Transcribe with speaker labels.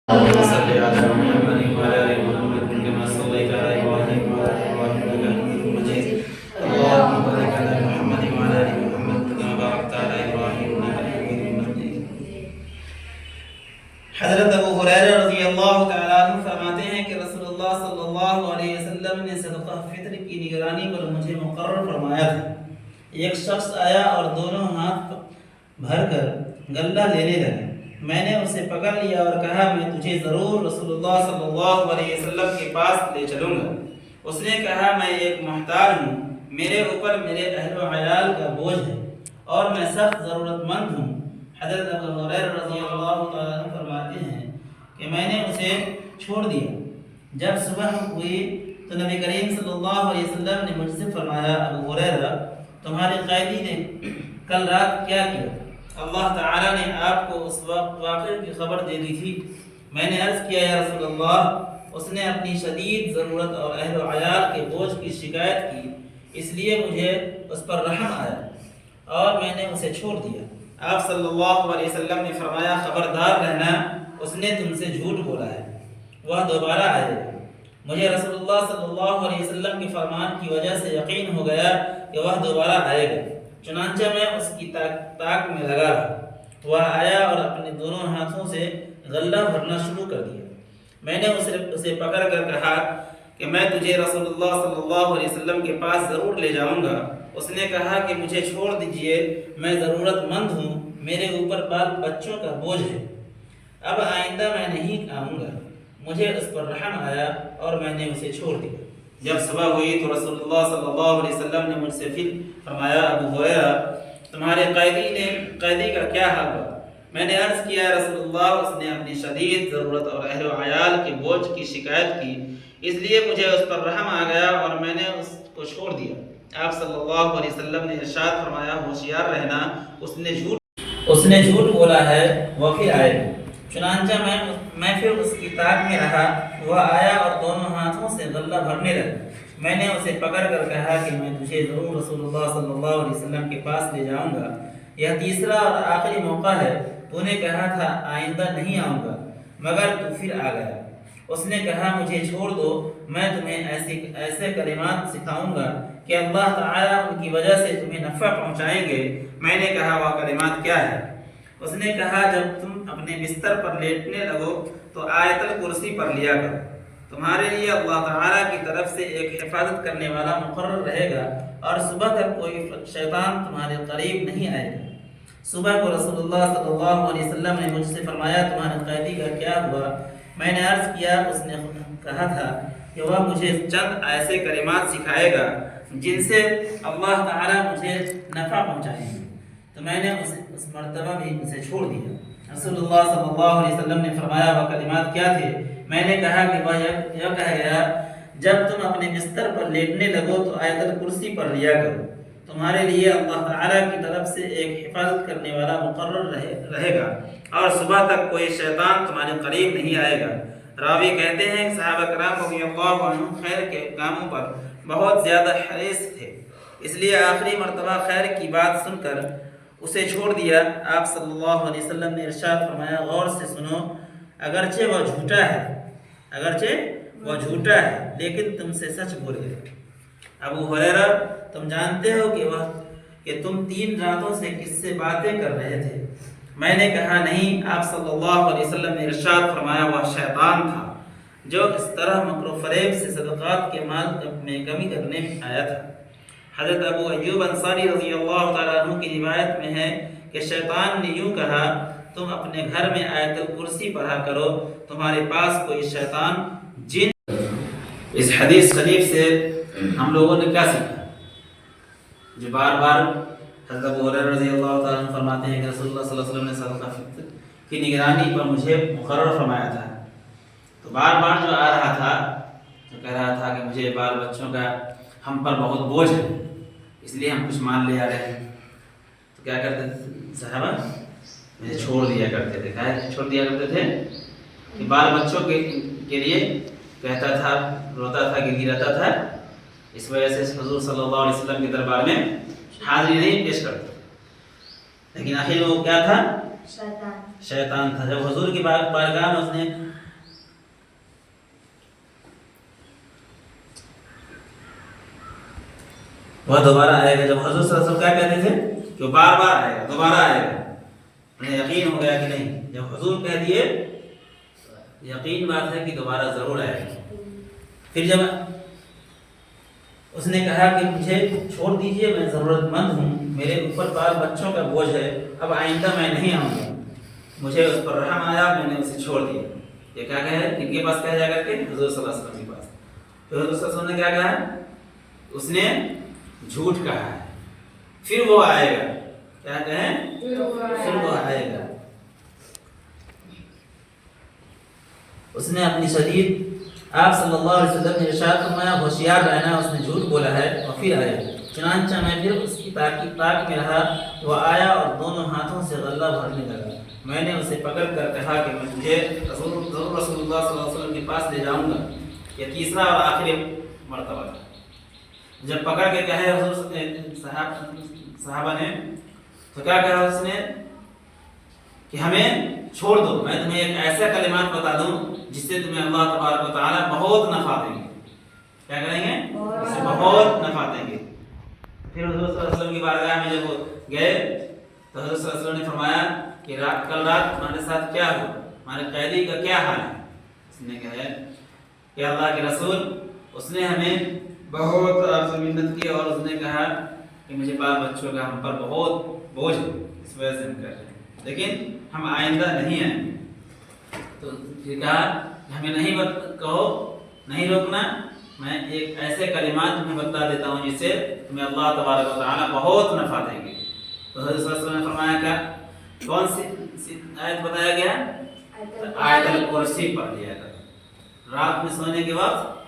Speaker 1: اللهم صل على محمد وعلى ال محمد كما صليت على ابراهيم وعلى ال ابراهيم انك حميد مجيد. اللهم بارك على محمد وعلى ال محمد كما باركت على ابراهيم انك حميد مجيد. حضرت ابو ہریرہ رضی اللہ تعالیٰ عنہ فرماتے ہیں کہ رسول اللہ صلی اللہ علیہ وسلم نے صدقہ فطر کی نگرانی پر مجھے مقرر فرمایا تھا. ایک شخص آیا اور دونوں ہاتھ بھر کر غلہ لینے لگا. میں نے اسے پکڑ لیا اور کہا میں تجھے ضرور رسول اللہ صلی اللہ علیہ وسلم کے پاس لے چلوں گا. اس نے کہا میں ایک محتاج ہوں, میرے اوپر میرے اہل و عیال کا بوجھ ہے اور میں سخت ضرورت مند ہوں. حضرت ابو ہریرہ رضی اللہ تعالیٰ عنہ فرماتے ہیں کہ میں نے اسے چھوڑ دیا. جب صبح ہوئی تو نبی کریم صلی اللہ علیہ وسلم نے مجھ سے فرمایا ابو ہریرہ تمہارے قیدی نے کل رات کیا کیا؟ اللہ تعالیٰ نے آپ کو اس وقت واقعے کی خبر دے دی تھی. میں نے عرض کیا یا رسول اللہ اس نے اپنی شدید ضرورت اور اہل و عیال کے بوجھ کی شکایت کی, اس لیے مجھے اس پر رحم آیا اور میں نے اسے چھوڑ دیا. آپ صلی اللہ علیہ وسلم نے فرمایا خبردار رہنا, اس نے تم سے جھوٹ بولا ہے, وہ دوبارہ آئے گا. مجھے رسول اللہ صلی اللہ علیہ وسلم کے فرمان کی وجہ سے یقین ہو گیا کہ وہ دوبارہ آئے گا. چنانچہ میں اس کی تاک میں لگا رہا. وہ آیا اور اپنے دونوں ہاتھوں سے غلہ بھرنا شروع کر دیا. میں نے اسے پکڑ کر کہا کہ میں تجھے رسول اللہ صلی اللہ علیہ وسلم کے پاس ضرور لے جاؤں گا. اس نے کہا کہ مجھے چھوڑ دیجئے, میں ضرورت مند ہوں, میرے اوپر بال بچوں کا بوجھ ہے, اب آئندہ میں نہیں آؤں گا. مجھے اس پر رحم آیا اور میں نے اسے چھوڑ دیا. جب صبح ہوئی تو رسول اللہ صلی اللہ علیہ وسلم نے مجھ سے پھر فرمایا ابو ہریرہ تمہارے قیدی کا کیا حال ہوا؟ میں نے عرض کیا رسول اللہ اس نے اپنی شدید ضرورت اور اہل و عیال کے بوجھ کی شکایت کی, اس لیے مجھے اس پر رحم آ گیا اور میں نے اس کو چھوڑ دیا. آپ صلی اللہ علیہ وسلم نے ارشاد فرمایا ہوشیار رہنا, اس نے جھوٹ بولا ہے, وہ پھر آئے گا. چنانچہ میں پھر اس کی تاک میں رہا. وہ آیا اور دونوں ہاتھوں سے غلہ بھرنے لگا. میں نے اسے پکڑ کر کہا کہ میں تجھے ضرور رسول اللہ صلی اللہ علیہ وسلم کے پاس لے جاؤں گا, یہ تیسرا اور آخری موقع ہے. تو نے کہا تھا آئندہ نہیں آؤں گا, مگر تو پھر آ گیا. اس نے کہا مجھے چھوڑ دو, میں تمہیں ایسے کلمات سکھاؤں گا کہ اللہ تعالیٰ ان کی وجہ سے تمہیں نفع پہنچائیں گے. میں نے کہا وہ کلمات کیا ہے؟ اس نے کہا جب تم اپنے بستر پر لیٹنے لگو تو آیت الکرسی پڑھ لیا کرو, تمہارے لیے اللہ تعالیٰ کی طرف سے ایک حفاظت کرنے والا مقرر رہے گا اور صبح تک کوئی شیطان تمہارے قریب نہیں آئے گا. صبح کو رسول اللہ صلی اللہ علیہ وسلم نے مجھ سے فرمایا تمہارے قیدی کا کیا ہوا؟ میں نے عرض کیا اس نے کہا تھا کہ وہ مجھے چند ایسے کلمات سکھائے گا جن سے اللہ تعالیٰ مجھے نفع پہنچائے گا. تو میں نے اس مرتبہ بھی اسے چھوڑ دیا. رسول اللہ صلی اللہ علیہ وسلم نے فرمایا وہ کلمات کیا تھے؟ میں نے کہا کہ وہ یہ کہا گیا جب تم اپنے بستر پر لیٹنے لگو تو آیت الکرسی پڑھ لیا کرو, تمہارے لیے اللہ تعالیٰ کی طرف سے ایک حفاظت کرنے والا مقرر رہے گا اور صبح تک کوئی شیطان تمہارے قریب نہیں آئے گا. راوی کہتے ہیں کہ صحابہ کرام رضی اللہ عنہم خیر کے کاموں پر بہت زیادہ حریص تھے, اس لیے آخری مرتبہ خیر کی بات سن کر اسے چھوڑ دیا. آپ صلی اللہ علیہ وسلم نے ارشاد فرمایا غور سے سنو, اگرچہ وہ جھوٹا ہے لیکن تم سے سچ بول گیا. ابو ہریرہ تم جانتے ہو کہ تم 3 راتوں سے کس سے باتیں کر رہے تھے؟ میں نے کہا نہیں. آپ صلی اللہ علیہ وسلم نے ارشاد فرمایا وہ شیطان تھا جو اس طرح مکر و فریب سے صدقات کے مال میں کمی کرنے آیا تھا. حضرت ابو ایوب انصاری رضی اللہ تعالیٰ عنہ کی روایت میں ہے کہ شیطان نے یوں کہا تم اپنے گھر میں آیت الکرسی پڑھا کرو, تمہارے پاس کوئی شیطان جن. اس حدیث شریف سے ہم لوگوں نے کیا سیکھا؟ جو بار بار حضرت ابو ہریرہ رضی اللہ تعالیٰ عنہ فرماتے ہیں کہ رسول اللہ صلی اللہ علیہ وسلم نے صدقہ فطر کی نگرانی پر مجھے مقرر فرمایا تھا. تو بار بار جو آ رہا تھا جو کہہ رہا تھا کہ مجھے بال بچوں کا ہم پر بہت بوجھ ہے, اس لیے ہم کچھ مان لے آ رہے ہیں. تو کیا کرتے تھے صحابہ؟ مجھے چھوڑ دیا کرتے تھے. کہا چھوڑ دیا کرتے تھے کہ بال بچوں کے لیے کہتا تھا, روتا تھا, گڑگڑاتا تھا, اس وجہ سے حضور صلی اللہ علیہ وسلم کے دربار میں حاضری نہیں پیش کرتے. لیکن آخر وہ کیا تھا؟ شیطان تھا. جب حضور کی بارگاہ میں اس نے وہ دوبارہ آئے گا. جب حضور صلی اللہ علیہ وسلم کیا کہتے تھے کہ وہ بار بار آئے گا, دوبارہ آئے گا, انہیں یقین ہو گیا کہ نہیں, جب حضور کہہ دیے یقین بات ہے کہ دوبارہ ضرور آئے گا. پھر جب اس نے کہا کہ مجھے چھوڑ دیجئے, میں ضرورت مند ہوں, میرے اوپر بال بچوں کا بوجھ ہے, اب آئندہ میں نہیں آؤں گا, مجھے اس پر رحم آیا, میں نے اسے چھوڑ دیا. یہ کیا کہے, کن کے پاس کہا جا کر کے, حضور صلی اللہ علیہ وسلم کے پاس. پھر حضور صلی اللہ علیہ وسلم نے کیا کہا, اس نے جھوٹ کہا ہے, پھر وہ آئے گا. کیا کہیں, پھر وہ آئے گا. اس نے اپنی شدید, آپ صلی اللہ علیہ وسلم نے ارشاد فرمایا ہوشیار رہنا, اس نے جھوٹ بولا ہے اور پھر آیا. چنانچہ میں پھر اس کی طاق میں رہا, وہ آیا اور دونوں ہاتھوں سے غلہ بھرنے لگا. میں نے اسے پکڑ کر کہا کہ میں تجھے ضرور رسول اللہ صلی اللہ علیہ وسلم کے پاس لے جاؤں گا. یہ تیسرا اور آخری مرتبہ تھا. جب پکڑ کے کہے حضور صحابہ نے, تو کیا کہا اس نے کہ ہمیں چھوڑ دو, میں تمہیں ایک ایسا کلمات بتا دوں جس سے تمہیں اللہ تبارک و تعالیٰ بہت نفع دیں گے. کیا کریں گے, اس سے بہت نفع دیں گے. پھر حضور صلی اللہ علیہ وسلم کی بارگاہ میں جب وہ گئے تو حضور صلی اللہ علیہ وسلم نے فرمایا کہ کل رات ہمارے ساتھ کیا ہوا, ہمارے قیدی کا کیا حال ہے. اس نے کہا کہ اللہ کے رسول, اس نے ہمیں بہت آپ سے منت کی اور اس نے کہا کہ مجھے بال بچوں کا ہم پر بہت بوجھ ہے, اس وجہ سے ہم کر رہے ہیں, لیکن ہم آئندہ نہیں آئیں گے. تو پھر کہا ہمیں نہیں کہو, نہیں روکنا, میں ایک ایسے کلمات تمہیں بتا دیتا ہوں جس سے تمہیں اللہ تبارک و تعالیٰ بہت نفع دیں گے. تو حضرت صلی اللہ علیہ وسلم نے فرمایا کیا, کون سی آیت بتایا گیا, آیت الکرسی پڑھ دیا گیا. رات میں سونے کے وقت